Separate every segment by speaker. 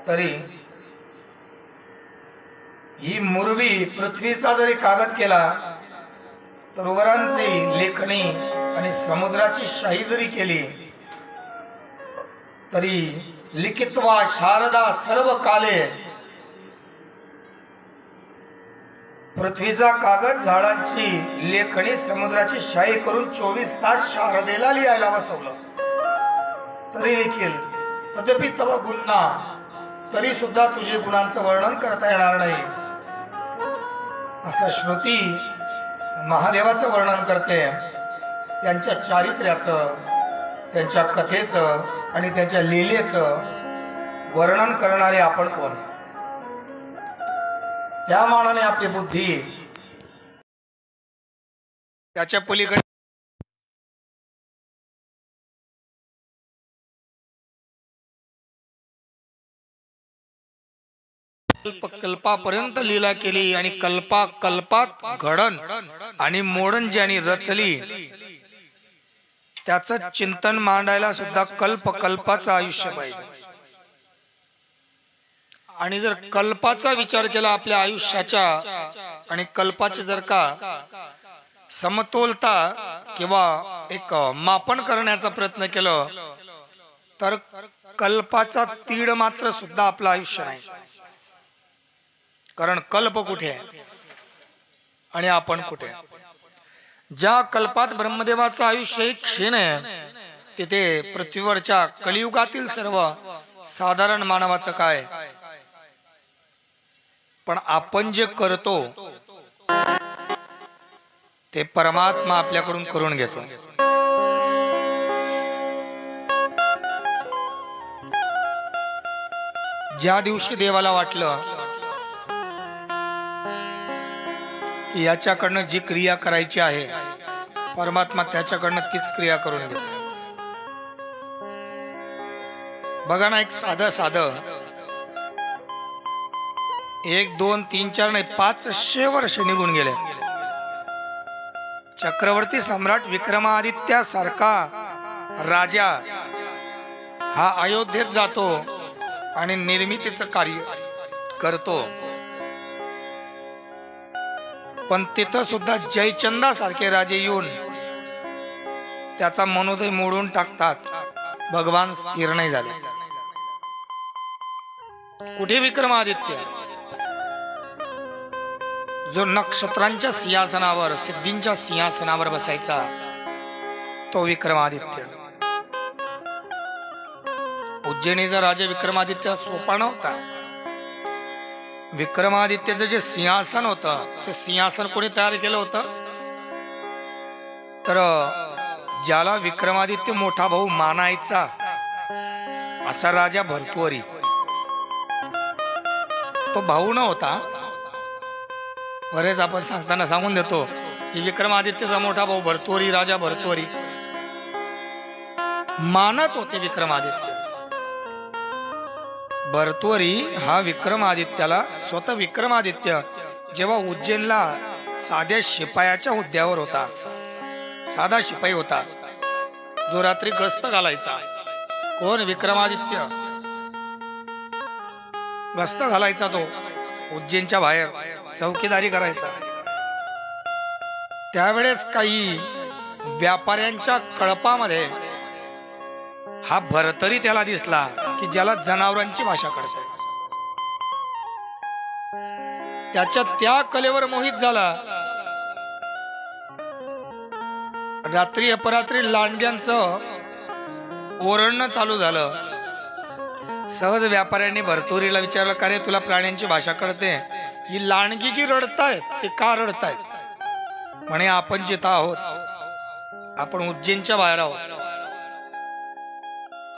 Speaker 1: तरी ही मुरवी पृथ्वीचा जरी कागद केला, तरुवरांची लेखणी आणि समुद्राची शाही जरी केली, तरी लिखित्वा शारदा सर्व काले, पृथ्वीचा कागद झाडांची लेखणी समुद्राची शाही करून 24 तास शारदेला लिहायला बसवलं, तरी देखील तथापि तव गुन्हा, तरी सुद्धा तुझे गुणांचं वर्णन करता येणार नाही असं श्रुती महादेवाचं वर्णन करते। त्यांच्या चारित्र्याचं, त्यांच्या कथेचं आणि त्यांच्या लीलेचं वर्णन करणारे आपण कोण? त्या मानाने आपली बुद्धी त्याच्या पलीकडे कल्पापर्यंत लीला केली आणि कल्पात घडण आणि मोडण ज्यांनी रचली त्याचं चिंतन मांडायला सुद्धा कल्पाचं आयुष्य पाहिजे। आणि जर कल्पाचा विचार केला आपल्या आयुष्याच्या आणि कल्पाचे जर का समतोलता किंवा एक मापन करण्याचा प्रयत्न केला तर कल्पाचा तीड मात्र सुद्धा आपलं आयुष्य नाही। कारण कल्प कुठे आहे आणि आपण कुठे? ज्या कल्पात ब्रह्मदेवाचं आयुष्य एक क्षीण आहे, तिथे पृथ्वीवरच्या कलियुगातील सर्व साधारण मानवाचं काय? पण आपण जे करतो ते परमात्मा आपल्याकडून करून घेतो। ज्या दिवशी देवाला वाटलं की याच्याकडनं जी क्रिया करायची आहे, परमात्मा त्याच्याकडनं तीच क्रिया करून घेतो। बघा ना, एक साधं 1 2 3 4 नाही 500 वर्ष निघून गेले। चक्रवर्ती सम्राट विक्रमादित्य सारखा राजा हा अयोध्येत जातो आणि निर्मितीचं कार्य करतो, पण तिथं सुद्धा जयचंदा सारखे राजे येऊन त्याचा मनोदय मोडून टाकतात। भगवान स्थिर नाही झाले। कुठे विक्रमादित्य? जो नक्षत्रांच्या सिंहासनावर, सिद्धींच्या सिंहासनावर बसायचा तो विक्रमादित्य। उज्जैनीचा राजा विक्रमादित्य सोपा नव्हता। विक्रमादित्यचं जे सिंहासन होतं ते सिंहासन कोणी तयार केलं होतं? तर ज्याला विक्रमादित्य मोठा भाऊ मानायचा असा राजा भर्तृहरी, तो भाऊ नव्हता। बरेच आपण सांगताना सांगून देतो की विक्रमादित्यचा मोठा भाऊ भर्तृहरी, राजा भर्तृहरी मानत होते विक्रमादित्य। भर्तृहरी हा विक्रमादित्याला, स्वतः विक्रमादित्य जेव्हा उज्जैनला साध्या शिपायाच्या हुद्द्यावर होता, साधा शिपाई होता जो रात्री गस्त घालायचा। कोण? विक्रमादित्य गस्त घालायचा, तो उज्जैनच्या बाहेर चौकीदारी करायचा। त्यावेळेस काही व्यापाऱ्यांच्या कळपामध्ये हा भर्तृहरी त्याला दिसला की ज्याला जनावरांची भाषा कळते। त्याच्या त्या कलेवर मोहित झाला। रात्री अपरात्री लांडग्यांचं ओरडणं चालू झालं। सहज व्यापाऱ्यांनी भर्तृहरीला विचारलं, का रे तुला प्राण्यांची भाषा कळते? ही लांडगी जी रडतायत ते का रडतायत? म्हणे आपण जिथं आहोत, आपण उज्जैनच्या बाहेर आहोत।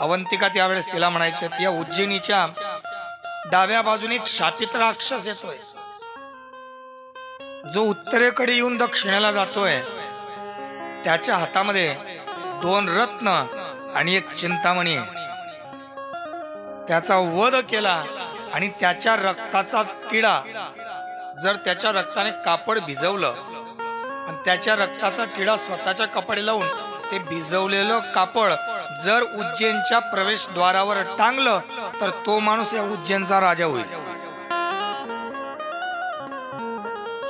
Speaker 1: अवंतिका त्यावेळेस तिला म्हणायचे, या उज्जैनीच्या डाव्या बाजूने एक शापित राक्षस येतोय, जो उत्तरेकडे येऊन दक्षिणेला जातोय। त्याच्या हातामध्ये 2 रत्न आणि 1 चिंतामणी आहे। त्याचा वध केला आणि त्याच्या रक्ताचा टिळा, जर त्याच्या रक्ताने कापड भिजवलं आणि त्याच्या रक्ताचा टिळा स्वतःच्या कपडे लावून ते भिजवलेलं कापड जर उज्जैनच्या प्रवेशद्वारावर टांगलं तर तो माणूस या उज्जैनचा राजा होईल.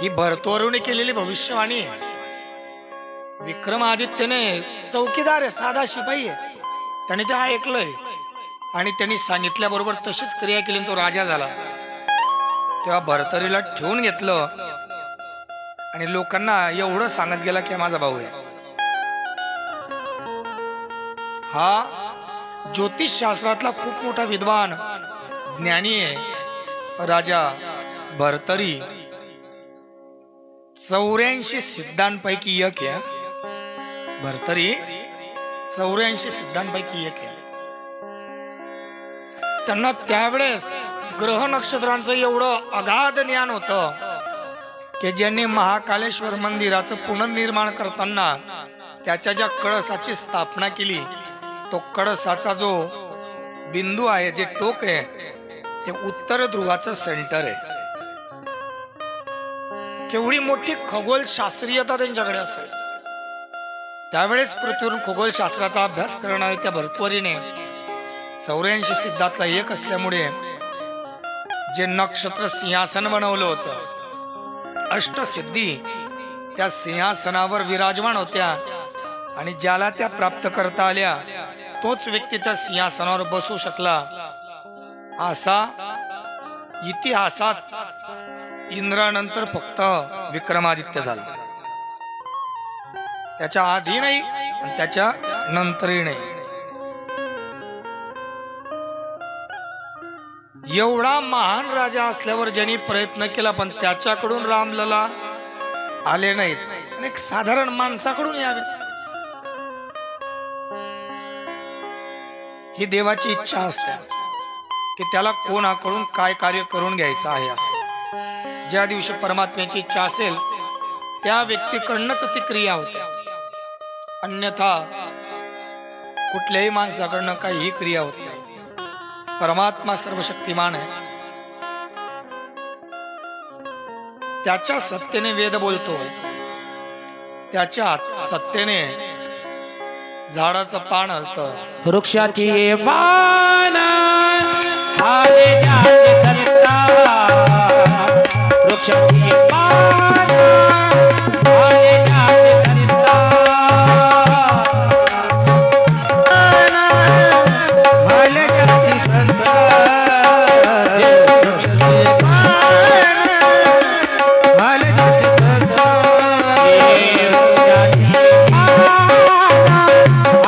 Speaker 1: ही भरतवरून केलेली भविष्यवाणी आहे. विक्रमादित्यने चौकीदार आहे, साधा शिपाई आहे, त्याने ते ऐकलंय आणि त्यांनी सांगितल्याबरोबर तशीच क्रिया केली, तो राजा झाला. तेव्हा भरतरीला ठेवून घेतलं आणि लोकांना एवढं सांगत गेला की माझा भाऊ आहे. हा ज्योतिषशास्त्रातला खूप मोठा विद्वान ज्ञानी आहे राजा भरतरी. 84 सिद्धांपैकी एक आहे भरतरी. 84 सिद्धांपैकी एक आहे. त्यांना त्यावेळेस ग्रह नक्षत्रांचं एवढं अगाध ज्ञान होतं की ज्यांनी महाकालेश्वर मंदिराचं पुनर्निर्माण करताना त्याच्या ज्या कळसाची स्थापना केली, तो कळसाचा जो बिंदू आहे, जे टोक आहे, ते उत्तर ध्रुवाचं सेंटर आहे. केवढी मोठी खगोलशास्त्रीयता त्यांच्याकडे असेल. त्यावेळेस पृथ्वीवरून खगोलशास्त्राचा अभ्यास करणाऱ्या त्या भरतवरीने 84 सिद्धातला एक असल्यामुळे जे नक्षत्र सिंहासन बनवलं होतं, अष्टसिद्धी त्या सिंहासनावर विराजमान होत्या आणि ज्याला त्या प्राप्त करता आल्या तोच व्यक्ती त्या सिंहासनावर बसू शकला. असा इतिहासात इंद्रानंतर फक्त विक्रमादित्य झाला. त्याच्या आधी नाही आणि त्याच्या नंतरही नाही. एवढा महान राजा असल्यावर ज्यांनी प्रयत्न केला पण त्याच्याकडून रामलला आले नाहीत, आणि एक साधारण माणसाकडून यावे ही देवाची इच्छा असते की त्याला कोणाकडून काय कार्य करून घ्यायचं आहे. असं ज्या दिवशी परमात्म्याची इच्छा असेल त्या व्यक्तीकडनंच ती क्रिया होते, अन्यथा कुठल्याही माणसाकडनं काहीही क्रिया होत नाही. परमात्मा सर्वशक्तिमान आहे. त्याच्या सत्तेने वेद बोलतो, त्याच्या सत्तेने झाडाचं पान हलतं.
Speaker 2: वृक्षाची पान आले जाते सत्ता, वृक्षाची पान आले जाते सत्ता, आले जाते सत्ता,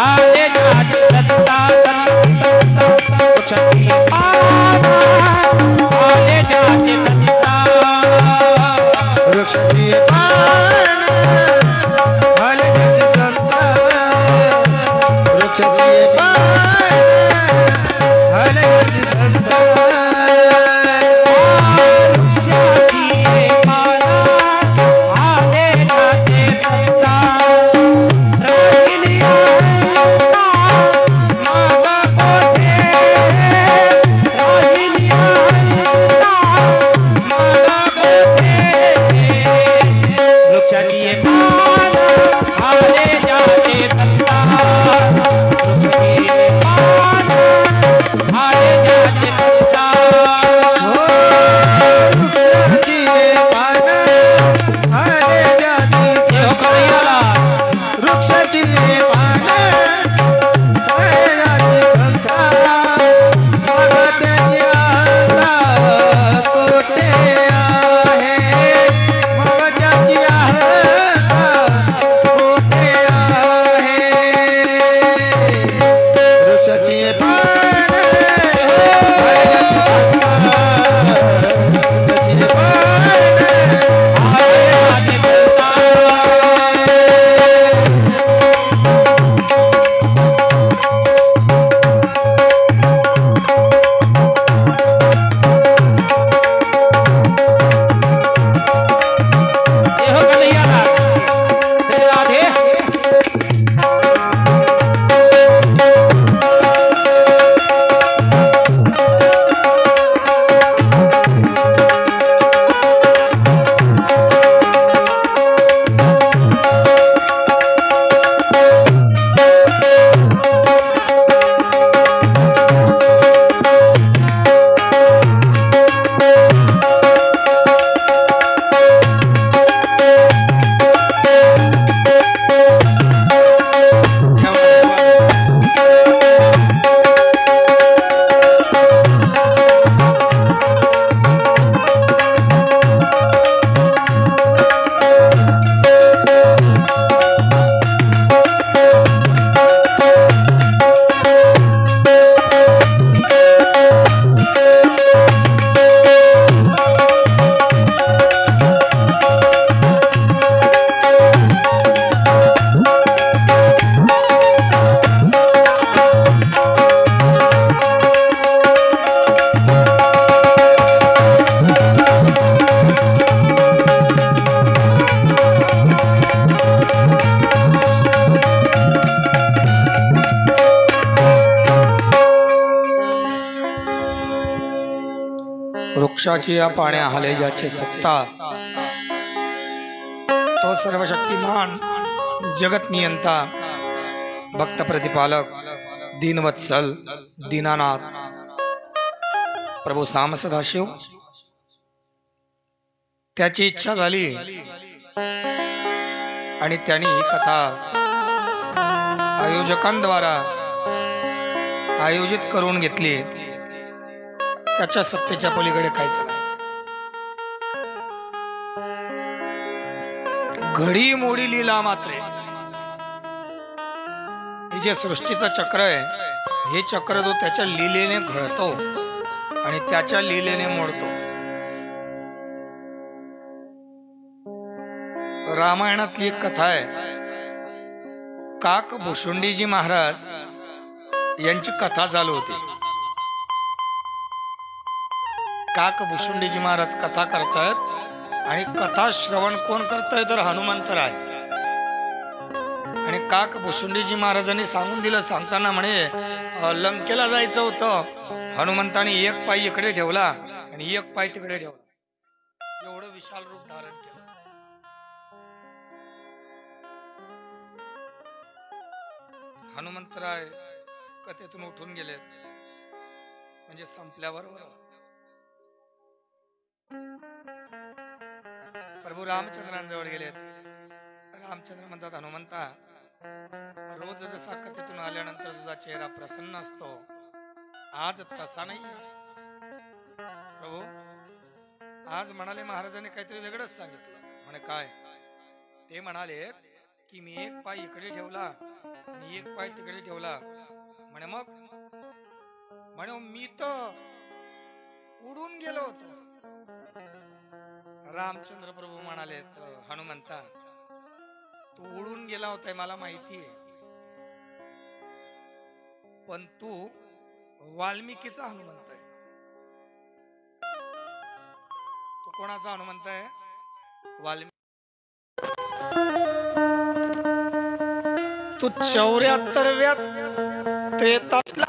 Speaker 2: आले जाते सत्ता, वृक्षाची
Speaker 1: वृक्षाची या पाण्या हाले ज्याची सत्ता, तो सर्वशक्तिमान जगत नियंता भक्त प्रतिपालक दीनवत्सल दीनानाथ प्रभू साम सदाशिव, त्याची इच्छा झाली आणि त्यांनी ही कथा आयोजकांद्वारा आयोजित करून घेतली. त्याच्या सत्तेच्या पलीकडे काहीच नाही. घडी मोडी लीला मात्रे. हे जे सृष्टीचं चक्र आहे, हे चक्र जो त्याच्या लीलेने घडतो आणि त्याच्या लीलेने मोडतो. रामायणातली एक कथा आहे. काक भुशुंडीजी महाराज यांची कथा चालू होती. काक भुशुंडीजी महाराज कथा करतायत आणि कथा श्रवण कोण करताय तर हनुमंतराय. आणि काक भुशुंडीजी महाराजांनी सांगून दिलं. सांगताना म्हणे लंकेला जायचं होतं, हनुमंताने एक पाय इकडे ठेवला आणि एक पाय तिकडे ठेवला. एवढं विशाल रूप धारण केलं. हनुमंतराय कथेतून उठून गेलेत म्हणजे संपल्यावर प्रभू रामचंद्रांजवळ गेलेत. रामचंद्र म्हणतात, हनुमंता, रोज जसा कथेतून आल्यानंतर तुझा चेहरा प्रसन्न असतो, आज तसा नाही. प्रभू आज म्हणाले महाराजांनी काहीतरी वेगळंच सांगितलं. म्हणे काय? ते म्हणाले की मी एक पाय इकडे ठेवला आणि एक पाय तिकडे ठेवला. म्हणे मग? म्हणे मी तर उडून गेलो होतो. रामचंद्र प्रभू म्हणाले, हनुमंता, तू उडून गेला होता मला माहिती आहे, पण तू वाल्मिकीचा हनुमंत आहे. तू कोणाचा हनुमंत आहे? वाल्मिकी. तू 74व्या त्रेतातला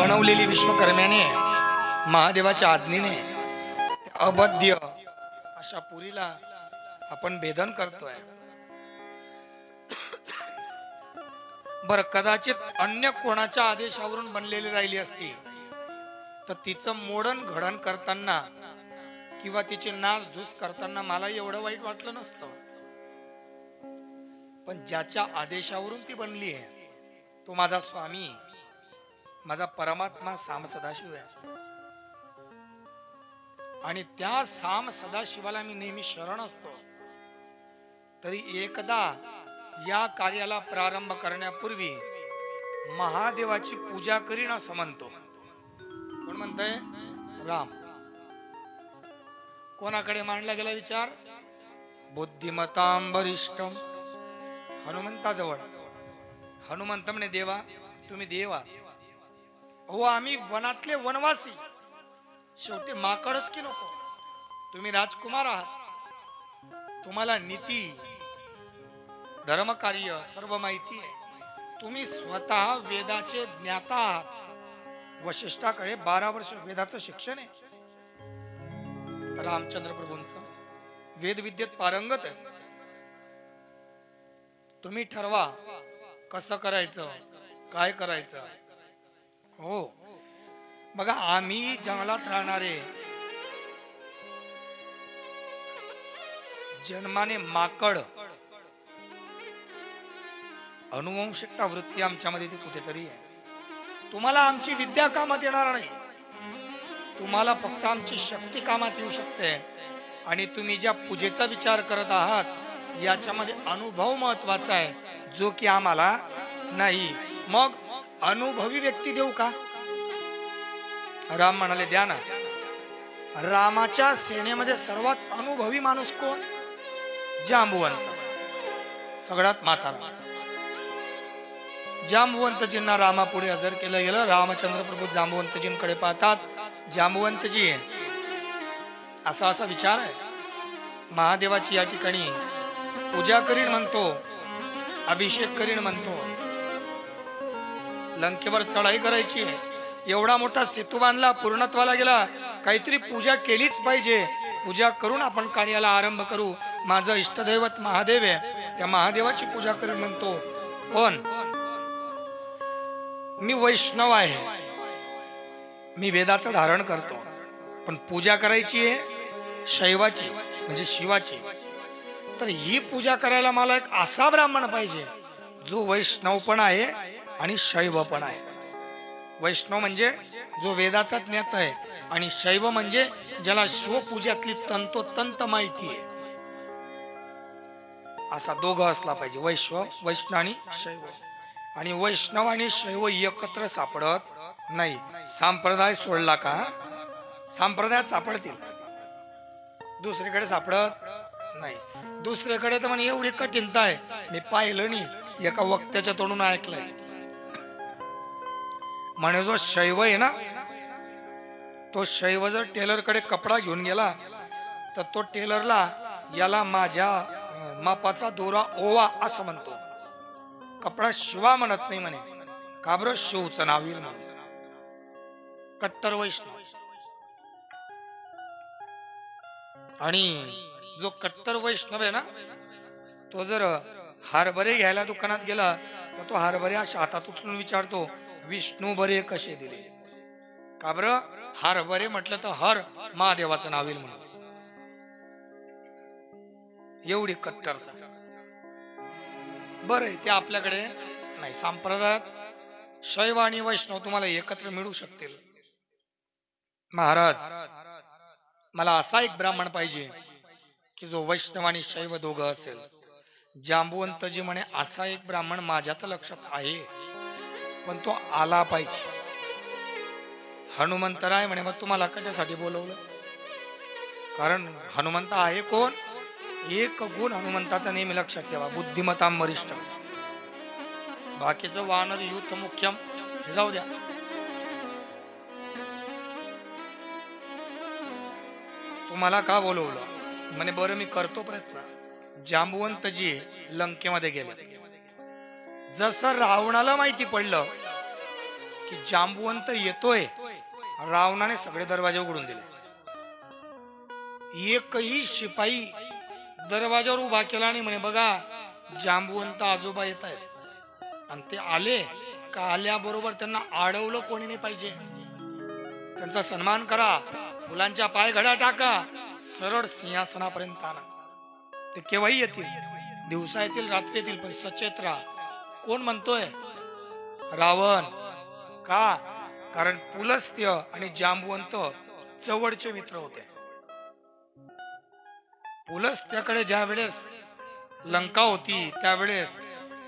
Speaker 1: बनवलेली विश्वकर्म्याने महादेवाच्या आज्ञेने अबध्य अशा पुरीला आपण भेदन करतोय. बर, कदाचित अन्य कोणाच्या आदेशावरून बनलेली राहिली असती तर तिचं मोडन घडण करताना किंवा तिचे नासधूस करताना मला एवढं वाईट वाटलं नसतं. पण ज्याच्या आदेशावरून ती बनली आहे तो माझा स्वामी, माझा परमात्मा साम सदाशिव आहे. आणि त्या साम सदाशिवाला मी नेहमी शरण असतो. तरी एकदा या कार्याला प्रारंभ करण्यापूर्वी महादेवाची पूजा करीन असं म्हणतो. कोण म्हणतंय? राम. कोणाकडे मांडला गेला विचार? बुद्धिमतां वरिष्ठम, हनुमंताजवळ. हनुमंत म्हणे देवा तुम्ही देवा, हो आम्ही वनातले वनवासी, शेवटी माकडच की नको, तुम्ही राजकुमार आहात, तुम्हाला नीती धर्म कार्य सर्व माहिती आहे, तुम्ही स्वतः वेदाचे ज्ञाता आहात. वशिष्ठाकडे 12 वर्ष वेदाचं शिक्षण आहे. रामचंद्र प्रभूंचं वेद विद्येत पारंगत आहे. तुम्ही ठरवा कसं करायचं, काय करायचं. हो बघा, आम्ही जंगलात राहणारे जन्माने माकड, अनुवंशिकता वृत्ती आमच्यामध्ये ती कुठेतरी आहे. तुम्हाला आमची विद्या कामात येणार नाही, तुम्हाला फक्त आमची शक्ती कामात येऊ शकते. आणि तुम्ही ज्या पूजेचा विचार करत आहात याच्यामध्ये अनुभव महत्वाचा आहे, जो की आम्हाला नाही. मग अनुभवी व्यक्ती देऊ का? राम म्हणाले द्या ना. रामाच्या सेनेमध्ये सर्वात अनुभवी माणूस कोण? जांबुवंत, सगळ्यात म्हातारा. जांबुवंतजींना रामापुढे हजर केलं गेलं. रामचंद्र प्रभू जांबुवंतजींकडे पाहतात. जांबुवंतजी, असा असा विचार आहे, महादेवाची या ठिकाणी पूजा करीन म्हणतो, अभिषेक करीन म्हणतो, लंकेवर चढाई करायची आहे, एवढा मोठा सेतू बांधला, पूर्णत्वाला गेला, काहीतरी पूजा केलीच पाहिजे. पूजा करून आपण कार्याला आरंभ करू. माझं इष्टदैवत महादेव आहे, त्या महादेवाची पूजा करीन म्हणतो. पण मी वैष्णव आहे, मी वेदाचं धारण करतो, पण पूजा करायची आहे शैवाची म्हणजे शिवाची. तर ही पूजा करायला मला एक असा ब्राह्मण पाहिजे जो वैष्णव पण आहे आणि शैव पण आहे. वैष्णव म्हणजे जो वेदाचा ज्ञाता आहे, आणि शैव म्हणजे ज्याला शिवपूजातली तंतोतंत माहिती आहे. असा दोघं असला पाहिजे, वैष्णव आणि शैव. आणि वैष्णव आणि शैव एकत्र सापडत नाही. संप्रदाय सोडला का संप्रदायात सापडतील, दुसरीकडे सापडत नाही. दुसरीकडे तर म्हणे एवढी कठीणता आहे, मी पाहिलं नाही, एका वक्त्याच्या तोंडून ऐकलंय. म्हणे जो शैव आहे ना, तो शैव जर टेलर कडे कपडा घेऊन गेला तर तो टेलरला याला माझ्या मापाचा दोरा ओवा असं म्हणतो. कपडा शिवा म्हणत नाही म्हणे. का बरं? शिवचं नाव येईल म्हणून. कट्टर वैष्णव. आणि जो कट्टर वैष्णव आहे ना, तो जर हरभरे घ्यायला दुकानात गेला तर तो हरभरे अशा हातात उचलून विचारतो, विष्णू बरे कसे दिले? का बरं? हरभरे म्हटलं तर हर महादेवाचं नाव येईल म्हणून. एवढी कट्टरता. बरं, ते आपल्याकडे नाही. संप्रदायात शैव आणि वैष्णव तुम्हाला एकत्र मिळू शकतील. महाराज, मला असा एक ब्राह्मण पाहिजे की जो वैष्णव आणि शैव दोघं असेल. जांबुवंतजी म्हणे असा एक ब्राह्मण माझ्या तर लक्षात आहे, पण तो आला पाहिजे. हनुमंतराय म्हणे मग तुम्हाला कशासाठी बोलवलं? कारण हनुमंत आहे कोण? एक गुण हनुमंताचा नेहमी लक्षात ठेवा, बुद्धिमतां वरिष्ठ. बाकीचं वानर युद्ध मुख्यम हे जाऊ द्या. तुम्हाला का बोलवलं? म्हणे बरं मी करतो प्रयत्न. जांबुवंतजी लंकेमध्ये गेले. जसं रावणाला माहिती पडलं की जांबुवंत येतोय, रावणाने सगळे दरवाजे उघडून दिले. एकही शिपाई दरवाजावर उभा केला आणि म्हणे बघा जांबुवंत आजोबा येत आहेत. आणि ते आले का आल्याबरोबर त्यांना अडवलं कोणी नाही पाहिजे. त्यांचा सन्मान करा, मुलांच्या पाय घड्या टाका, सरळ सिंहासनापर्यंत आणा. ते केव्हाही येतील, दिवसा येतील, रात्री येतील, पण सचेत राहा. कोण म्हणतोय? रावण. का? कारण पुलस्त्य आणि जांबुवंत जवळचे मित्र होते. पुलस्त्याकडे ज्या वेळेस लंका होती त्यावेळेस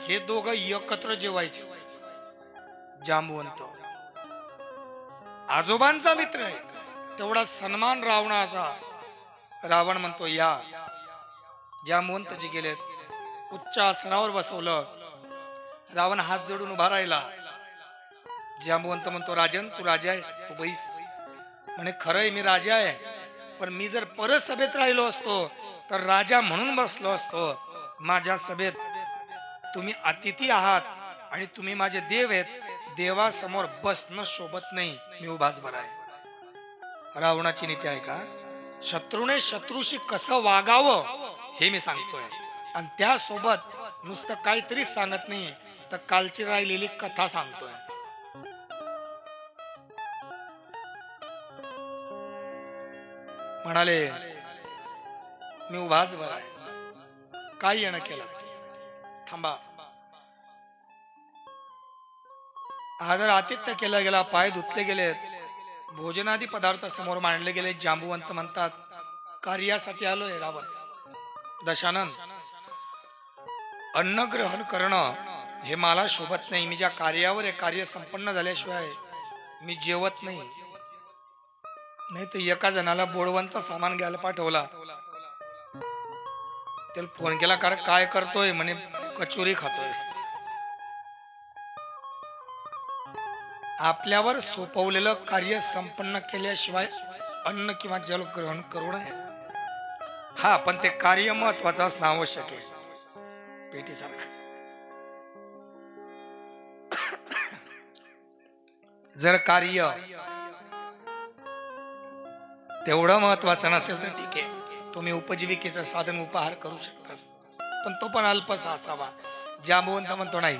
Speaker 1: हे दोघं एकत्र जेवायचे. जांबुवंत आजोबांचा मित्र आहे, तेवढा सन्मान रावणाचा. रावण म्हणतो या. जांबुवंतजी गेलेत, उच्च आसनावर बसवलं. रावण हात जोडून उभा राहिला. जांबुवंत म्हणतो राजन तू राजा आहेस, तू बैस. म्हणे खरंय मी राजा आहे, पण मी जर परत सभेत राहिलो असतो तर राजा म्हणून बसलो असतो. माझ्या सभेत तुम्ही अतिथी आहात आणि तुम्ही माझे देव आहेत. देवासमोर बसणं शोभत नाही, मी उभाच बरा आहे. रावणाची नीती आहे का? शत्रूने शत्रूशी कसं वागावं हे मी सांगतोय, आणि त्यासोबत नुसतं काहीतरी सांगत नाही, तर कालची राहिलेली कथा सांगतोय. म्हणाले मी उभाच बरा आहे, काय येणं केलं, थांबा. आदर आतिथ्य केला गेला, पाय धुतले गेलेत, भोजनादी पदार्थ समोर मांडले गेले. जांबुवंत म्हणतात कार्यासाठी आलोय रावण. दशानन अन्न ग्रहण करणं हे मला शोभत नाही. मी ज्या कार्यावर आहे, कार्य संपन्न झाल्याशिवाय मी जेवत नाही. नाही तर एका जणाला बोळवणचा सामान घ्यायला पाठवला, त्याला फोन केला, कारण काय करतोय? म्हणे कचोरी खातोय. आपल्यावर सोपवलेलं कार्य संपन्न केल्याशिवाय अन्न किंवा जल ग्रहण करू नये. हा, पण ते कार्य महत्वाचं असणं आवश्यक आहे. पेटीसारखं जर कार्य तेवढं महत्वाचं नसेल तर ठीक आहे, तुम्ही उपजीविकेचं साधन उपहार करू शकता, पण तो पण अल्पसा असावा. जांबुवंत म्हणतो नाही,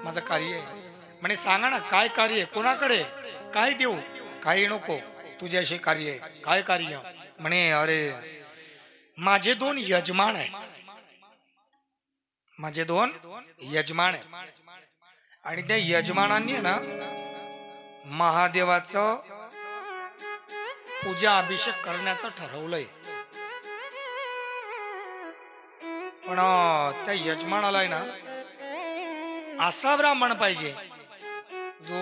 Speaker 1: माझं कार्य आहे. म्हणे सांगा ना काय कार्य आहे, कोणाकडे काय देऊ? काही नको, तुझ्याशी कार्य आहे. काय कार्य? म्हणे अरे माझे 2 यजमान आहेत, माझे 2 यजमान आहेत, आणि त्या यजमानांनी ना महादेवाचं पूजा अभिषेक करण्याचं ठरवलंय. पण त्या यजमानाला ना असा ब्राह्मण पाहिजे जो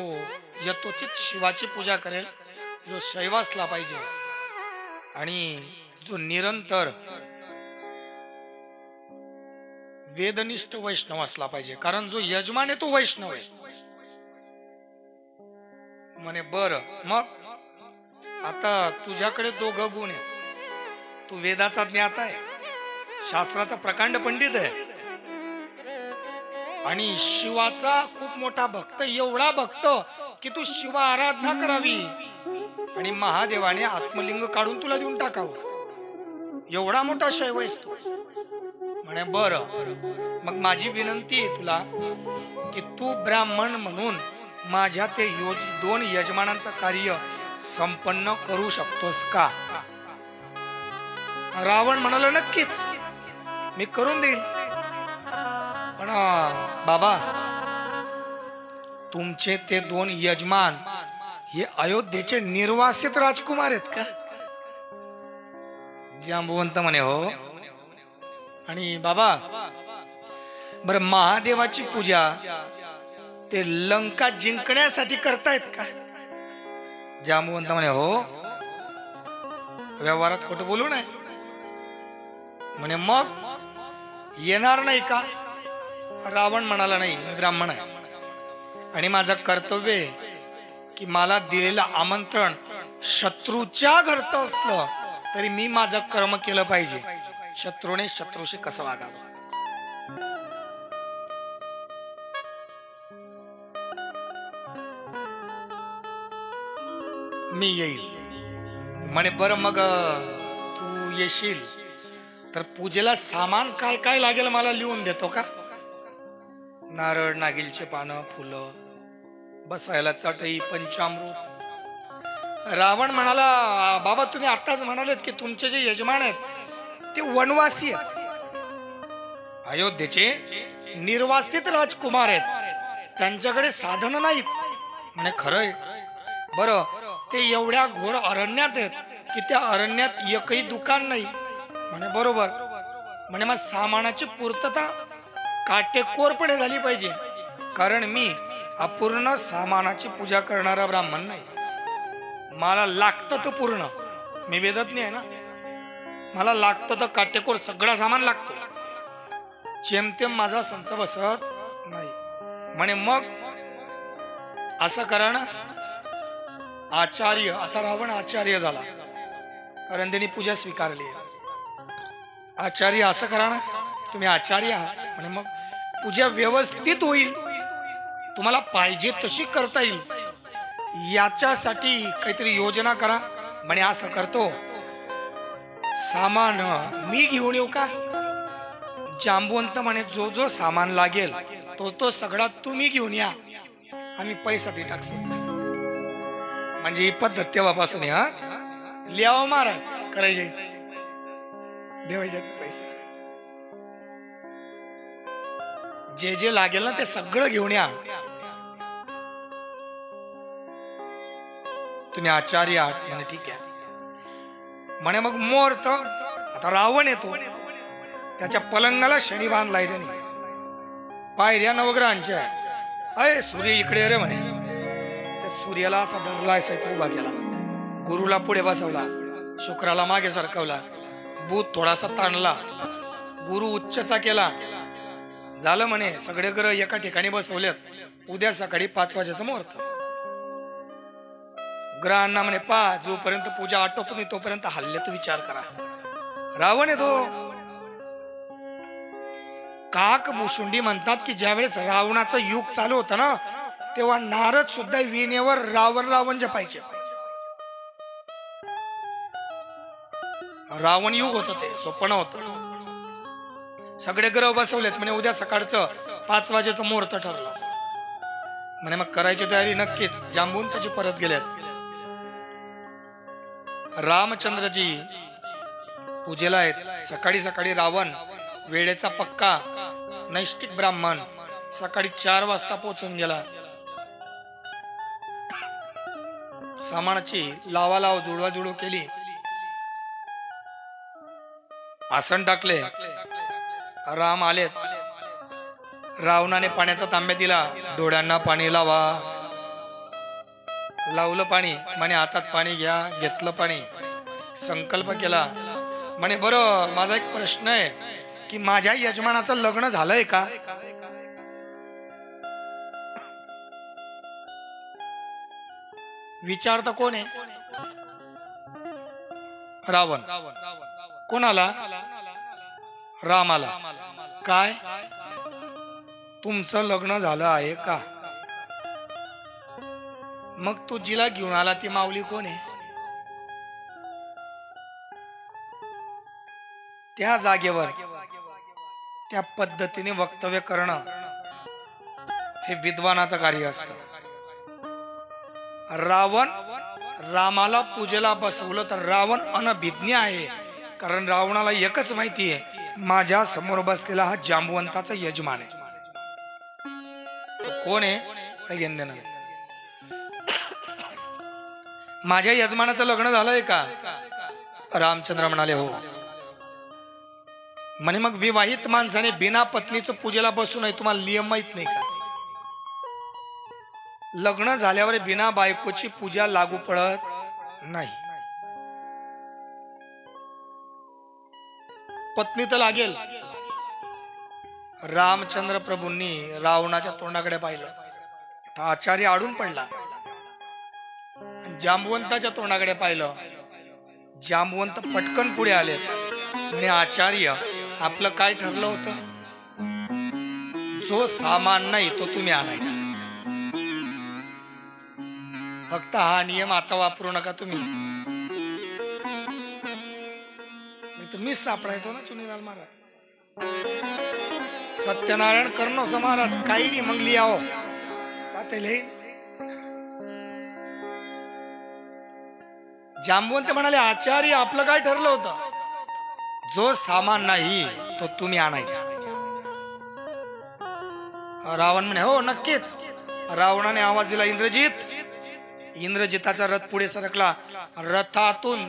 Speaker 1: यथोचित शिवाची पूजा करेल, जो शैव असला पाहिजे, आणि जो निरंतर वेदनिष्ठ वैष्णव असला पाहिजे. कारण जो यजमान आहे तो वैष्णव आहे. म्हणे बर, मग आता तुझ्याकडे 2 गुण आहेत. तू वेदाचा ज्ञाता आहे, शास्त्राचा प्रकांड पंडित आहे, आणि शिवाचा खूप मोठा भक्त, एवढा भक्त की तू शिव आराधना करावी आणि महादेवाने आत्मलिंग काढून तुला देऊन टाकावं, एवढा मोठा शैव आहेस तू. म्हणे बर, मग माझी विनंती आहे तुला की तू ब्राह्मण म्हणून माझ्या ते 2 यजमानांचं कार्य संपन्न करू शकतोस का? रावण म्हणाला नक्कीच मी करून देईल. पण बाबा तुमचे ते 2 यजमान हे अयोध्येचे निर्वासित राजकुमार आहेत का? जांबुवंत म्हणे हो. आणि बाबा बर महादेवाची पूजा ते लंका जिंकण्यासाठी करतायत का? जांबुवंत म्हणे हो. व्यवहारात खोटं बोलू नये. म्हणे मग येणार नाही का? रावण म्हणाला नाही, मी ब्राह्मण आहे आणि माझं कर्तव्य आहे की मला दिलेलं आमंत्रण शत्रूच्या घरचं असलं तरी मी माझं कर्म केलं पाहिजे. शत्रूने शत्रूशी कसं वागावं? मी येईल. म्हणे बरं मग तू येशील तर पूजेला सामान काय काय लागेल मला लिहून देतो का? नारळ, नागिलचे पानं, फुलं, बसायला चटई, पंचामृत. रावण म्हणाला, बाबा तुम्ही आताच म्हणालेत की तुमचे जे यजमान आहेत ते वनवासी आहेत, अयोध्येचे निर्वासित राजकुमार आहेत, त्यांच्याकडे साधन नाहीत. म्हणे खरंय. बरं ते एवढ्या घोर अरण्यात आहेत की त्या अरण्यात एकही दुकान नाही. म्हणे बरोबर. म्हणे मग सामानाची पूर्तता काटेकोरपणे झाली पाहिजे, कारण मी अपूर्ण सामानाची पूजा करणारा ब्राह्मण नाही. मला लागतं तर पूर्ण, मी वेदज्ञ आहे ना, मला लागतं तर काटेकोर सगळा सामान लागतो. जेमतेम माझा संच बसत नाही. म्हणे मग असं करा ना, आचार्य, आता रावण आचार्य झाला कारण त्यांनी पूजा स्वीकारली. आचार्य, असं करा ना, तुम्ही आचार्य आहात, म्हणे मग पूजा व्यवस्थित होईल, तुम्हाला पाहिजे तशी करता येईल, याच्यासाठी काहीतरी योजना करा. म्हणे असं करतो, सामान मी घेऊन येऊ का? जांबवंत म्हणे जो जो सामान लागेल तो तो सगळा तुम्ही घेऊन या, आम्ही पैसा दे टाकतो. म्हणजे ही पद्धत तेव्हापासून हा लिहावं महाराज करायचे, देवायचे पैसे, जे जे लागेल ना ते सगळं घेऊन या. तुम्ही आचार्य आहात. म्हणे ठीक आहे. म्हणे मग मुहूर्त, आता रावण येतो, त्याच्या पलंगाला शनी बांधलाय त्याने, पायऱ्या नवग्रहांच्या. अय सूर्य इकडे रे म्हणे. त्या सूर्याला असा धरलाय सहित उभा केला, गुरुला पुढे बसवला, शुक्राला मागे सरकवला, बुध थोडासा ताणला, गुरु उच्चचा केला. झालं म्हणे सगळे ग्रह एका ठिकाणी बसवलेत, उद्या सकाळी 5 वाजेचं मुहूर्त. ग्रहांना म्हणे पा, जोपर्यंत पूजा आटोपत नाही तोपर्यंत हल्ल्यात विचार करा. रावण येतो. काक भुशुंडी म्हणतात की ज्यावेळेस रावणाचं युग चालू होतं ना, तेव्हा नारद सुद्धा वीणेवर रावण रावण जपायचे. रावण युग होत, ते स्वप्न होत. सगळे ग्रह बसवलेत, म्हणे उद्या सकाळचं 5 वाजेचं मुहूर्त ठरलं. म्हणे मग करायची तयारी नक्कीच. जांबवंताची परत गेल्यात. रामचंद्रजी पूजेला आहेत. सकाळी सकाळी रावण वेळेचा पक्का नैष्टिक ब्राह्मण सकाळी 4 वाजता पोहोचून गेला. सामानाची लावालाव जुळवाजुळव केली, आसन टाकले. राम आलेत. रावणाने पाण्याचा तांब्या दिला, डोळ्यांना पाणी लावा. लावलं पाणी. म्हणे हातात पाणी घ्या. घेतलं पाणी. संकल्प केला. म्हणे बरं माझा एक प्रश्न आहे की माझ्या यजमानाचं लग्न झालंय का? विचारता कोण आहे? रावण. कोणाला? रामाला. काय तुमचं लग्न झालं आहे का? मग तू जिला घेऊन आला ती माऊली कोण आहे? त्या जागेवर त्या पद्धतीने वक्तव्य करणं हे विद्वानाचं कार्य असतं. रावण रामाला पूजेला बसवलं तर रावण अनभिज्ञ आहे, कारण रावणाला एकच माहिती आहे माझ्या समोर बसलेला हा जांबवंताचा यजमान आहे. कोण आहे काही घेणं देणं नाही. माझ्या यजमानाचं लग्न झालंय का? रामचंद्र म्हणाले हो. म्हणे मग विवाहित माणसाने बिना पत्नीचं पूजेला बसू नये, तुम्हाला नियम माहित नाही का? लग्न झाल्यावर बिना बायकोची पूजा लागू पडत नाही. पत्नी तर लागेल. रामचंद्र प्रभूंनी रावणाच्या तोंडाकडे पाहिलं. आचार्य आडून पडला. जांबवंताच्या तोंडाकडे पाहिलं. जांबवंत पटकन पुढे आले. म्हणे आचार्य आपलं काय ठरलं होतं? जो सामान नाही तो तुम्ही आणायचा. फक्त हा नियम आता वापरू नका तुम्ही. मीच सापडायचो ना चुनीलाल महाराज. सत्यनारायण कर्णो महाराज काही नाही मंगली आओ पातेले. जांबवंत म्हणाले आचार्य आपलं काय ठरलं होतं, जो सामान नाही तो तुम्ही आणायचा. रावण म्हणे हो नक्कीच. रावणाने आवाज दिला इंद्रजित. इंद्रजिताचा रथ पुढे सरकला. रथातून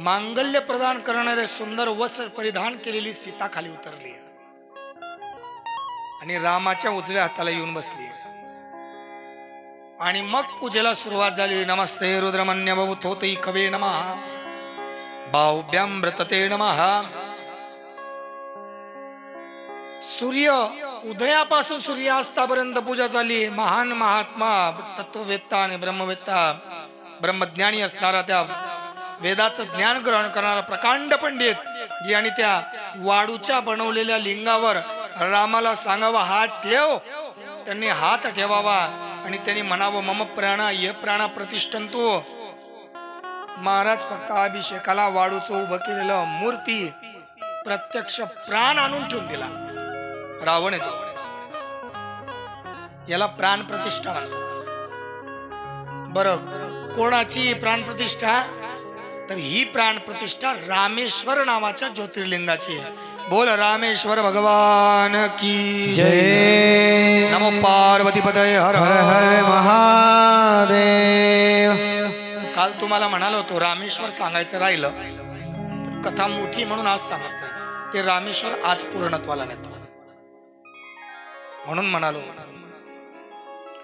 Speaker 1: मांगल्य प्रदान करणारे सुंदर वस्त्र परिधान केलेली सीता खाली उतरली आणि रामाच्या उजव्या हाताला येऊन बसली. आणि मग पूजेला सुरुवात झाली. नमस्ते रुद्रमन्य भवतोतै कवे नमः बाहुभ्याम व्रतते नमः. सूर्य उदयापासून सूर्यास्तापर्यंत पूजा झाली. महान महात्मा तत्ववेत्ता आणि ब्रह्मवेत्ता ब्रह्मज्ञानी असणारा, त्या वेदाचं ज्ञान ग्रहण करणारा प्रकांड पंडित आणि त्या वाळूच्या बनवलेल्या लिंगावर रामाला सांगावा हात ठेव. त्यांनी हात ठेवावा आणि त्यांनी म्हणावं मम प्राण ये प्राण प्रतिष्ठंतु. महाराज फक्त अभिषेकाला वाळूचं उभं केलेलं मूर्ती प्रत्यक्ष प्राण आणून ठेवून दिला. रावण येतो, याला प्राण प्रतिष्ठा म्हणतात. बरं कोणाची प्राण प्रतिष्ठा, तर ही प्राण प्रतिष्ठा रामेश्वर नावाच्या ज्योतिर्लिंगाची आहे. बोल रामेश्वर भगवान की
Speaker 2: जय.
Speaker 1: नमो पार्वती पदय हर
Speaker 2: हर हर महादेव.
Speaker 1: काल तुम्हाला म्हणालो होतो रामेश्वर सांगायचं राहिलं, कथा मोठी म्हणून आज सांगत. ते रामेश्वर आज पूर्णत्वाला नेतो म्हणून म्हणालो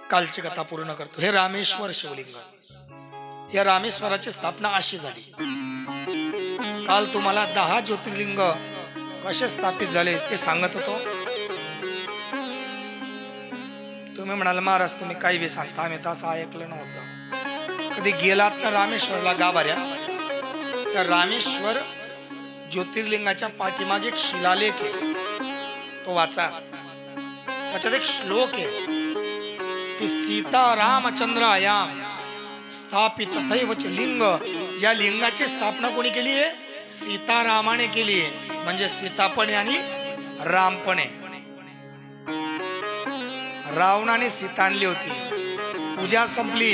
Speaker 1: कालची कथा पूर्ण करतो. हे रामेश्वर शिवलिंग, या रामेश्वराची स्थापना अशी झाली. काल तुम्हाला 10 ज्योतिर्लिंग कसे स्थापित झाले ते सांगत होतो. तुम्ही म्हणाल महाराज तुम्ही काही बी सांगता, आम्ही तसं ऐकलं नव्हतं. कधी गेलात तर रामेश्वरला गाभाऱ्या, त्या रामेश्वर ज्योतिर्लिंगाच्या पाठीमागे एक शिलालेख आहे, तो वाचा. त्याच्यात एक श्लोक आहे की सीता रामचंद्रायाम स्थापित तथैवच लिंग. या लिंगाची स्थापना कोणी केली आहे, सीतारामाने केली आहे. म्हणजे सीतापणे आणि रामपणे. रावणाने सीता आणली होती, पूजा संपली.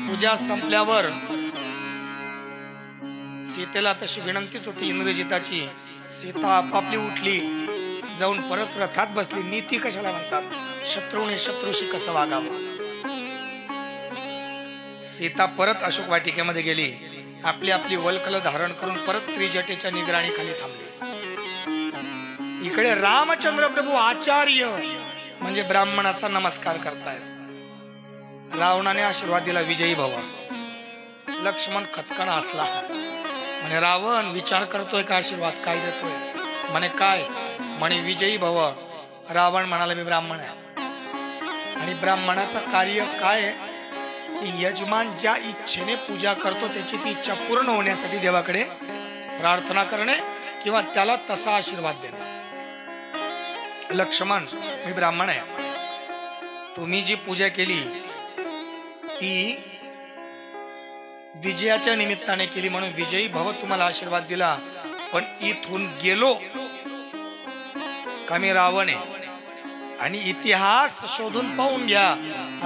Speaker 1: पूजा संपल्यावर सीतेला तशी विनंतीच होती इंद्रजिताची. सीता आपापली उठली, जाऊन परत रथात बसली. नीती कशाला म्हणतात, शत्रूने शत्रूशी कसं वागावं. सीता परत अशोक वाटिकेमध्ये गेली. आपली आपली वल्कल धारण करून परत त्रिजटेच्या निगराणीखाली थांबली. इकडे रामचंद्र प्रभू आचार्य म्हणजे ब्राह्मणाचा नमस्कार करतायत. रावणाने आशीर्वाद दिला विजयी भव. लक्ष्मण खतकन हसला म्हणे रावण विचार करतोय का आशीर्वाद काय देतोय. म्हणे काय, म्हणे विजयी भव. रावण म्हणाला मी ब्राह्मण आहे आणि ब्राह्मणाचं कार्य काय आहे की यजमान ज्या इच्छेने पूजा करतो त्याची ती इच्छा पूर्ण होण्यासाठी देवाकडे प्रार्थना करणे किंवा त्याला तसा आशीर्वाद देणे. लक्ष्मण मी ब्राह्मण आहे, तुम्ही जी पूजा केली ती विजयाच्या निमित्ताने केली म्हणून विजयी भव तुम्हाला आशीर्वाद दिला. पण इथून गेलो का मी रावण आहे आणि इतिहास शोधून पाहून घ्या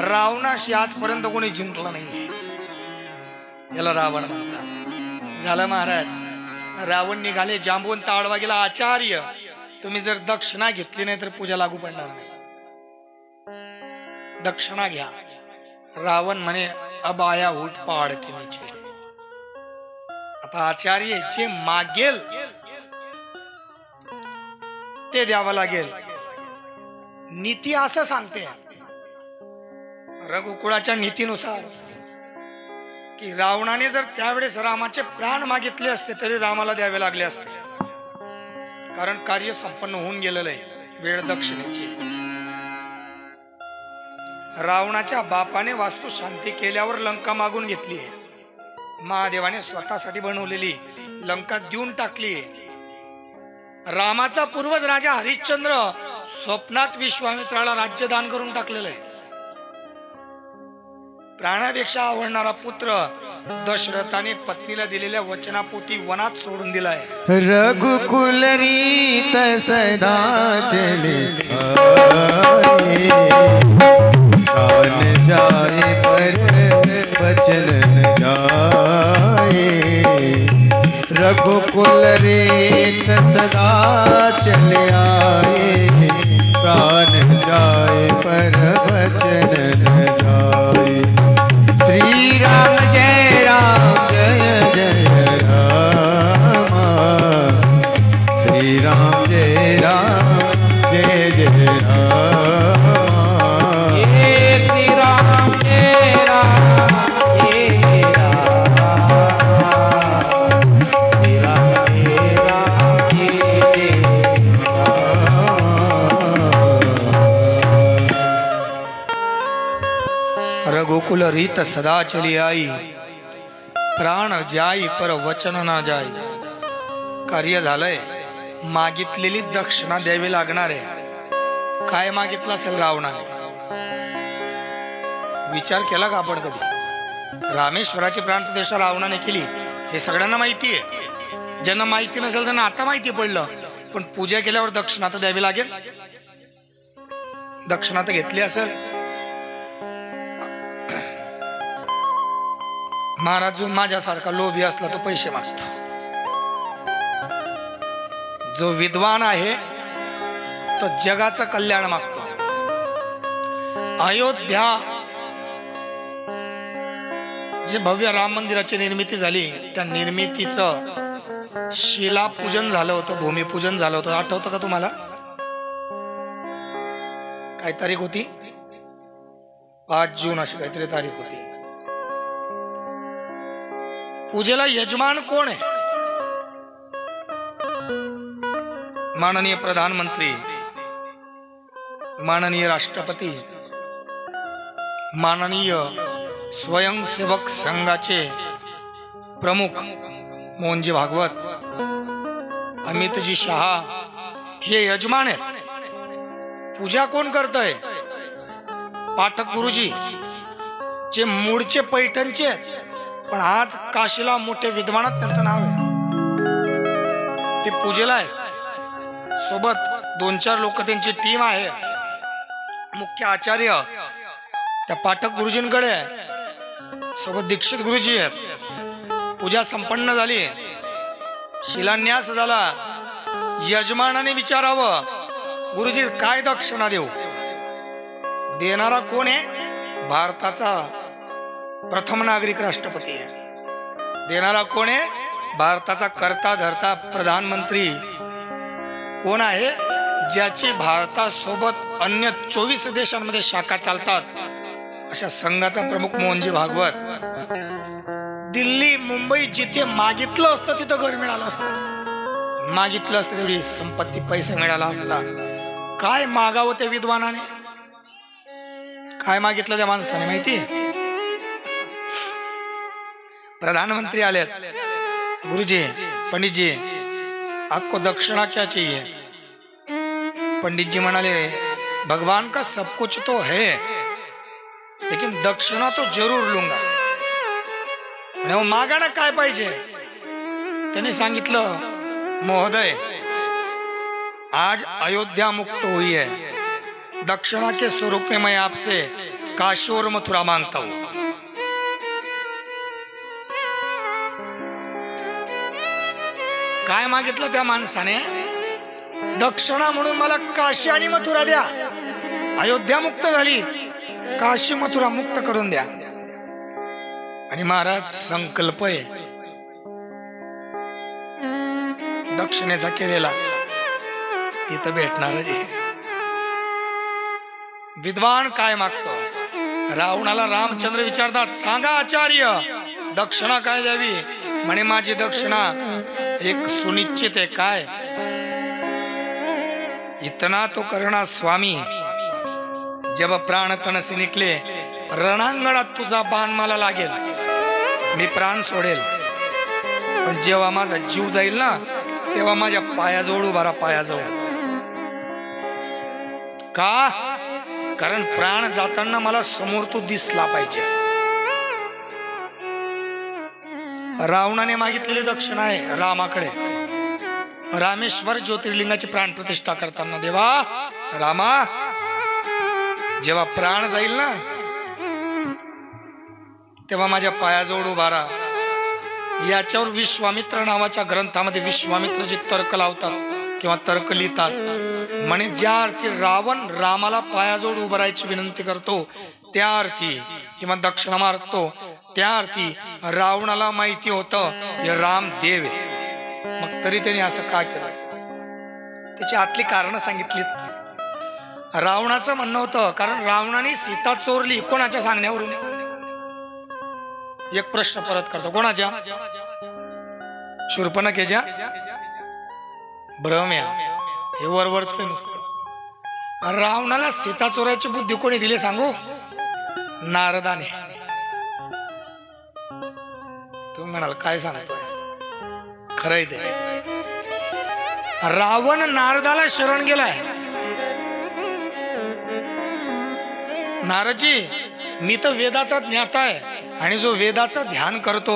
Speaker 1: रावणाशी आजपर्यंत कोणी जिंकला नाही. याला रावण म्हणतात. झालं महाराज, रावण निघाले. जांबवंत आडवा गेला आचार्य तुम्ही जर दक्षिणा घेतली नाही तर पूजा लागू पडणार नाही, दक्षिणा घ्या. रावण म्हणे अब आया उठ पहाड़ के नीचे. आता आचार्य जे मागेल ते द्यावं लागेल. नीती असं सांगते रघुकुळाच्या नीतीनुसार की रावणाने जर त्यावेळेस रामाचे प्राण मागितले असते तरी रामाला द्यावे लागले असते, कारण कार्य संपन्न होऊन गेलेलं आहे वेळ दक्षिणेची. रावणाच्या बापाने वास्तू शांती केल्यावर लंका मागून घेतली आहे. महादेवाने स्वतःसाठी बनवलेली लंका देऊन टाकली. रामाचा पूर्वज राजा हरिश्चंद्र स्वप्नात विश्वामित्राला राज्य दान करून टाकलेलं आहे. प्राणापेक्षा आवडणारा पुत्र दशरथाने पत्नीला दिलेल्या वचनापोटी वनात सोडून दिलाय.
Speaker 2: रघुकुल रीत सदा चले प्राण जाए पर वचन न जाए. रघुकुल रीत सदा चले आए प्राण जाए पर वचन न जाए. श्री राम जय राम जय जय राम. श्री राम जय राम जय जय राम.
Speaker 3: श्री राम जय राम जय राम. श्री राम जय राम जय
Speaker 1: राम. रघुकुल रीत सदा चली आई प्राण जाई पर वचन ना जाई. कार्य झालंय. मागितलेली दक्षिणा द्यावी लागणार आहे. काय मागितलं असेल रावणाने? विचार केला का आपण कधी? रामेश्वराची प्राणप्रतिष्ठा रावणाने केली हे सगळ्यांना माहिती आहे. ज्यांना माहिती नसेल त्यांना आता माहिती पडलं. पण पूजा केल्यावर दक्षिणा तर द्यावी लागेल. दक्षिणा तर घेतली असेल. महाराज जो माझ्यासारखा लोभी असला तो पैसे मागतो. जो विद्वान आहे तो जगाचं कल्याण मागतो. अयोध्या जे भव्य राम मंदिराची निर्मिती झाली त्या निर्मितीचं शिलापूजन झालं होतं, भूमिपूजन झालं होतं. आठवतं का तुम्हाला? काय तारीख होती? 5 जून अशी काहीतरी तारीख होती. पूजेला यजमान कोण आहे? माननीय प्रधानमंत्री, माननीय राष्ट्रपती, माननीय स्वयंसेवक संघाचे प्रमुख मोहनजी भागवत, अमितजी शहा हे यजमान आहेत. पूजा कोण करतंय? पाठक गुरुजी, जे मूळचे पैठणचे आहेत पण आज काशीला मोठे विद्वानात त्यांचं नाव आहे. ते पूजेला आहेत. सोबत 2-4 लोक त्यांची टीम आहे. मुख्य आचार्य त्या पाठक गुरुजींकडे आहे. सोबत दीक्षित गुरुजी आहेत. पूजा संपन्न झाली. शिलान्यास झाला. यजमानाने विचारावं, गुरुजी काय दक्षिणा देऊ? देणारा कोण आहे? भारताचा प्रथम नागरिक राष्ट्रपती आहे. देणारा कोण आहे? भारताचा करता धरता प्रधानमंत्री कोण आहे? ज्याची भारतासोबत अन्य 24 देशांमध्ये शाखा चालतात अशा संघाचा प्रमुख मोहनजी भागवत. दिल्ली, मुंबई जिथे मागितलं असतं तिथं घर मिळालं असतं. मागितलं असतं तेवढी संपत्ती, पैसा मिळाला असता. काय मागावं त्या विद्वानाने? काय मागितलं त्या माणसाने माहिती? प्रधानमंत्री आलेत. गुरुजी, पंडित जी, आपको दक्षिणा क्या चाहिए? पंडित जी म्हणाले, भगवान का सब कुछ तो है लेकिन दक्षिणा तो जरूर लूंगा. म्हणे मागा ना, काय पाहिजे? त्यांनी सांगितलं, महोदय आज अयोध्या मुक्त हुई है. दक्षिणा के स्वरूप में मैं आपसे काशी और मथुरा मांगता हूं. काय मागितलं त्या माणसाने? दक्षिणा म्हणून मला काशी आणि मथुरा द्या. अयोध्या मुक्त झाली, काशी मथुरा मुक्त करून द्या. आणि महाराज संकल्प आहे दक्षिणेचा केलेला तिथं भेटणारच आहे. विद्वान काय मागतो? रावणाला रामचंद्र विचारतात, सांगा आचार्य दक्षिणा काय द्यावी? म्हणे माझी दक्षिणा एक सुनिश्चित आहे. काय? इतना तो करना स्वामी, जब प्राण तन से निकले, रणांगणात तुझा बाण मला लागेल, मी प्राण सोडेल. पण जेव्हा माझा जीव जाईल ना तेव्हा माझ्या पायाजवळ उभा राहा, पायाजवळ. का? कारण प्राण जाताना मला समोर तू दिसला पाहिजेस. रावणाने मागितलेली दक्षिणा आहे रामाकडे. रामेश्वर ज्योतिर्लिंगाची प्राणप्रतिष्ठा करताना, देवा रामा जेव्हा प्राण जाईल ना तेव्हा माझ्या पायाजवळ उभा राहा. याच्यावर विश्वामित्र नावाच्या ग्रंथामध्ये विश्वामित्रजी तर्क लावतात किंवा तर्क लिहितात. म्हणे ज्या अर्थी रावण रामाला पायाजवळ उभं राहायची विनंती करतो त्या अर्थी किंवा दक्षिणा मारतो त्या अर्थी रावणाला माहिती होतं हे राम देव आहे. मग तरी त्याने असं का केलं त्याची आतली कारण सांगितलीत. रावणाचं म्हणणं होतं कारण रावणाने सीता चोरली. कोणाच्या सांगण्यावरून? एक प्रश्न परत करतो, कोणाच्या? शूर्पणखेच्या? भ्रम्या हे वरवरच नुसतं. रावणाला सीता चोरायची बुद्धी कोणी दिली सांगू? नारदाने. तुम्ही म्हणाल काय सांगतोय? खरंय ते. रावण नारदाला शरण गेलाय. नारदजी मी तर वेदाचा ज्ञाता आहे आणि जो वेदाचं ध्यान करतो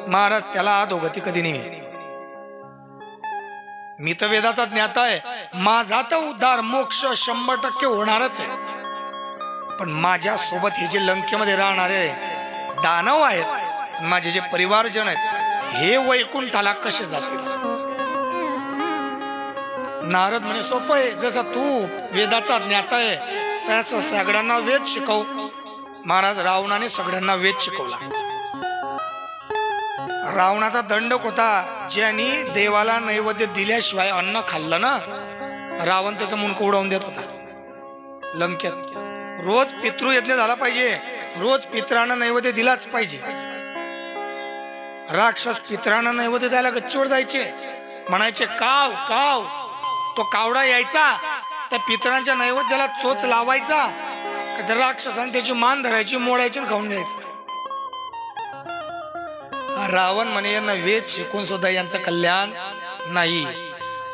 Speaker 1: महाराज त्याला अधोगती कधी नाही. मी तर वेदाचा ज्ञाता आहे, माझा तर उद्धार मोक्ष 100% होणारच आहे. पण माझ्या सोबत हे जे लंकेमध्ये राहणारे दानव आहेत, माझे जे परिवारजन आहेत, हे वैकुंठाला कसे जातील? नारद म्हणे सोपं आहे, जसा तू वेदाचा ज्ञाता आहे त्याच सगळ्यांना वेद शिकव. महाराज रावणाने सगळ्यांना वेद शिकवला. रावणाचा दंडक होता ज्यांनी देवाला नैवेद्य दिल्याशिवाय अन्न खाल्लं ना, रावण त्याचं मुंडकं उडवून देत होता लंकेत. रोज पितृयज्ञ झाला पाहिजे, रोज पितरांना नैवेद्य दिलाच पाहिजे. राक्षस पितरांना नैवेद्य द्यायला गच्चीवर जायचे, म्हणायचे काव काव. तो कावडा यायचा त्या पितरांच्या नैवेद्याला चोच लावायचा, राक्षसाने त्याची मान धरायची, मोडायची, खाऊन घ्यायचं. रावण म्हणे यांना वेद शिकून सुद्धा यांचं कल्याण नाही.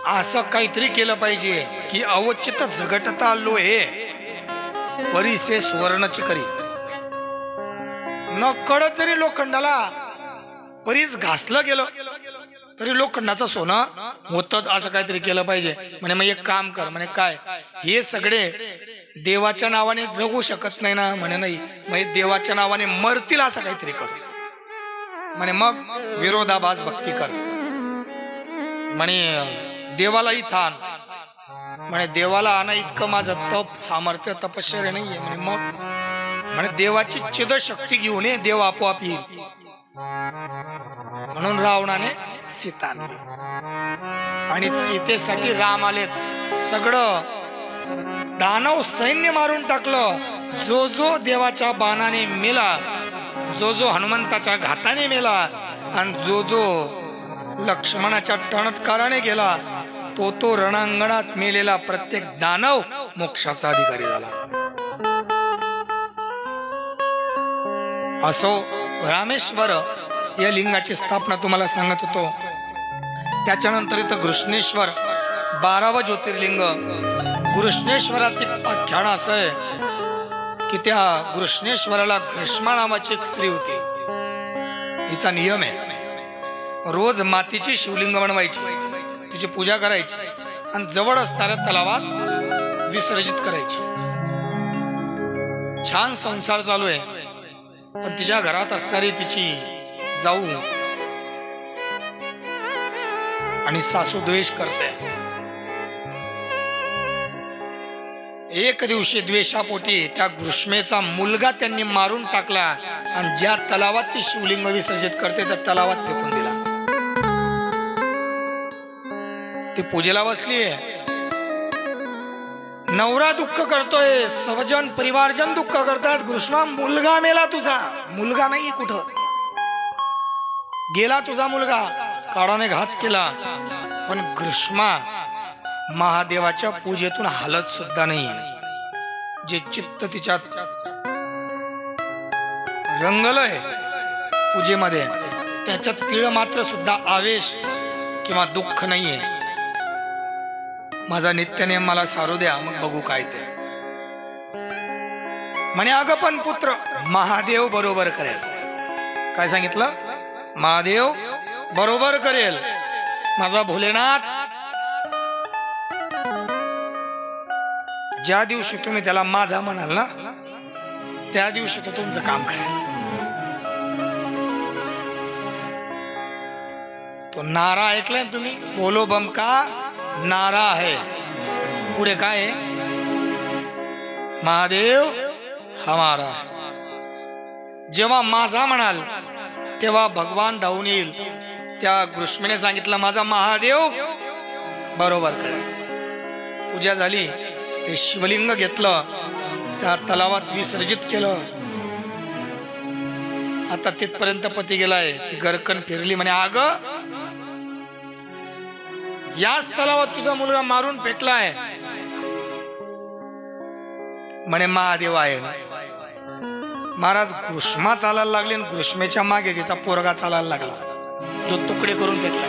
Speaker 1: असं काहीतरी केलं पाहिजे की अवचित झगटता लोहे परिसे सुवर्णची करी. न कळत जरी लोखंडाला परीस घासलं गेलं तरी लोखंडाचं सोनं होतच. असं काहीतरी केलं पाहिजे. म्हणे मग एक काम कर. म्हणे काय? हे सगळे देवाच्या नावाने जगू शकत नाही ना? म्हणे नाही. मग देवाच्या नावाने मरतील असं काहीतरी कर. म्हणे मग विरोधाभास भक्ती कर. म्हणे देवालाही थान. म्हणे देवाला आणा इतकं माझं तप सामर्थ्य तपश्चर्या नाहीये. म्हणे मग म्हणे देवाची चिद शक्ती घेऊन ये, देव आपोआप येईल. म्हणून रावणाने सीता आणली आणि सीतेसाठी राम आलेत. सगळं दानव सैन्य मारून टाकलं. जो जो देवाच्या बाणाने मेला, जो जो हनुमंताच्या घाताने मेला आणि जो जो लक्ष्मणाच्या टणत्काराने गेला, तो तो रणांगणात मेलेला प्रत्येक दानव मोक्षाचा अधिकारी झाला. असो रामेश्वर या लिंगाची स्थापना तुम्हाला सांगत होतो. त्याच्यानंतर इथं घृष्णेश्वर 12वं ज्योतिर्लिंग. घृष्णेश्वराचे आख्यान असं आहे की त्या घृष्णेश्वराला घृष्मा नावाची एक स्त्री होती. हिचा नियम आहे रोज मातीची शिवलिंग बनवायची, तिची पूजा करायची आणि जवळ असणाऱ्या तलावात विसर्जित करायची. छान संसार चालू आहे, पण तिच्या घरात असणारी तिची जाऊ आणि सासू द्वेष करते. एक दिवशी द्वेषापोटी त्या घृष्मेचा मुलगा त्यांनी मारून टाकला आणि ज्या तलावात ती शिवलिंग विसर्जित करते त्या तलावात फेकून दिला. ती पूजेला बसलीये, नवरा दुःख करतोय, स्वजन परिवारजन दुःख करतात. घृष्मा मुलगा मेला तुझा. मुलगा नाही कुठं गेला तुझा मुलगा, काळाने घात केला. पण घृष्मा महादेवाच्या पूजेतून हालत सुद्धा नाही. जे चित्त तिच्यात रंगलंय पूजेमध्ये त्याच्यात तीळ मात्र सुद्धा आवेश किंवा दुःख नाहीये. माझा नित्यनेम मला सारू द्या, मग बघू काय ते. म्हणे अगं पण पुत्र महादेव बरोबर करेल. काय सांगितलं? महादेव बरोबर करेल माझा भोलेनाथ. ज्या दिवशी तुम्ही त्याला माझा म्हणाल ना त्या दिवशी तो तुमचं काम करेल. तो नारा ऐकलाय तुम्ही, बोलो बम का नारा आहे. पुढे काय आहे, महादेव हमारा है. जेव्हा माझा म्हणाल तेव्हा भगवान धावून येईल. त्या घृष्मीने सांगितलं माझा महादेव बरोबर करेल. पूजा झाली, ते शिवलिंग घेतलं, त्या तलावात विसर्जित केलं. आता तिथपर्यंत पती गेलाय. ती गरकन फिरली म्हणे अग याच तलावात तुझा मुलगा मारून पेटलाय. म्हणे महादेव आहे. महाराज घृष्मा चालायला लागले आणि घृष्मेच्या मागे तिचा पोरगा चालायला लागला जो तुकडे करून पेटला.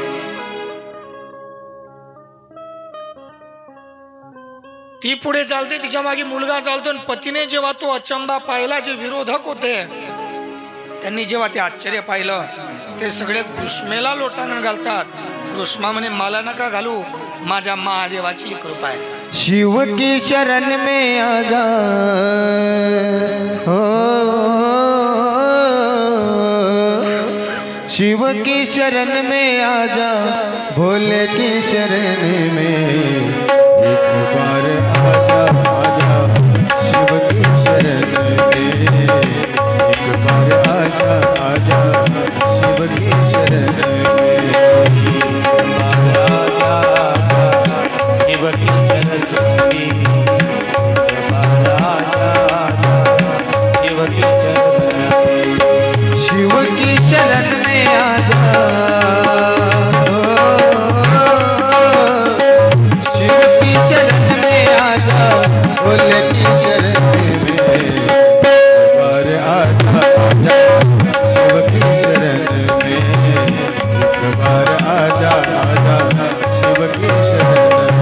Speaker 1: ती पुढे चालते, तिच्या मागे मुलगा चालतो. आणि पतीने जेव्हा तो अचंबा पाहिला, जे विरोधक होते त्यांनी जेव्हा ते आश्चर्य पाहिलं, ते सगळेच घृष्मेला लोटांगण घालतात. घृष्मा म्हणे मला नका घालू, माझ्या महादेवाची कृपा आहे.
Speaker 2: शिव की शरण में आजा हो, शिव की शरण में आजा, भोले की शरण में एक बार आजा आजा. शिव की शरण में एक बार आजा आजा. शिव की शरण में
Speaker 3: शिव की शरण में
Speaker 2: शिव की शरण में आजा. शिव की शरण में आजा, भोले की शरण में एक बार आजा आजा. शिव की शरण में एक बार आजा आजा. शिव की शरण में,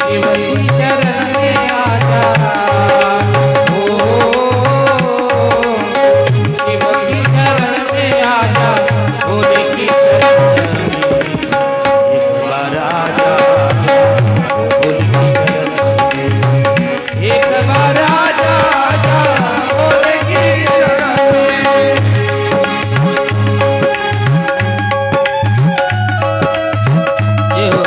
Speaker 3: शिव की शरण में आजा. शिव की शरण में आजा, भोले की शरण में एक बार आजा. भोले की शरण में एक बार आजा आजा. भोले की शरण में ये हो.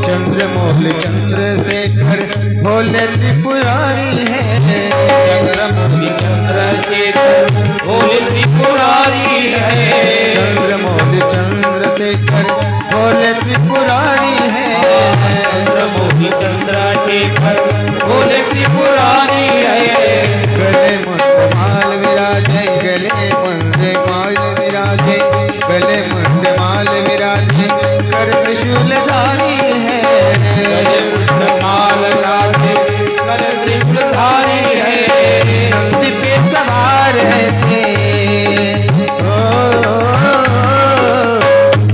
Speaker 2: चंद्रमौली चंद्रशेखर भोले त्रिपुरारी है.
Speaker 3: चंद्रमौली चंद्रशेखर भोले त्रिपुरारी है.
Speaker 2: चंद्रमौली चंद्रशेखर भोले त्रिपुरारी है.
Speaker 3: चंद्रमौली चंद्रशेखर भोले त्रिपुरारी है.
Speaker 2: गले मुंडमाल विराजे, गले मुंडमाल विराजे, गले मुंडमाल विराजे, कर त्रिशूलधारी है.
Speaker 3: गले मुंडमाल विराजे, कर त्रिशूलधारी है.
Speaker 2: नंदी पे सवार ऐसे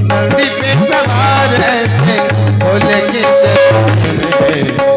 Speaker 2: नंदी पे सवार ऐसे, भोले की शरण में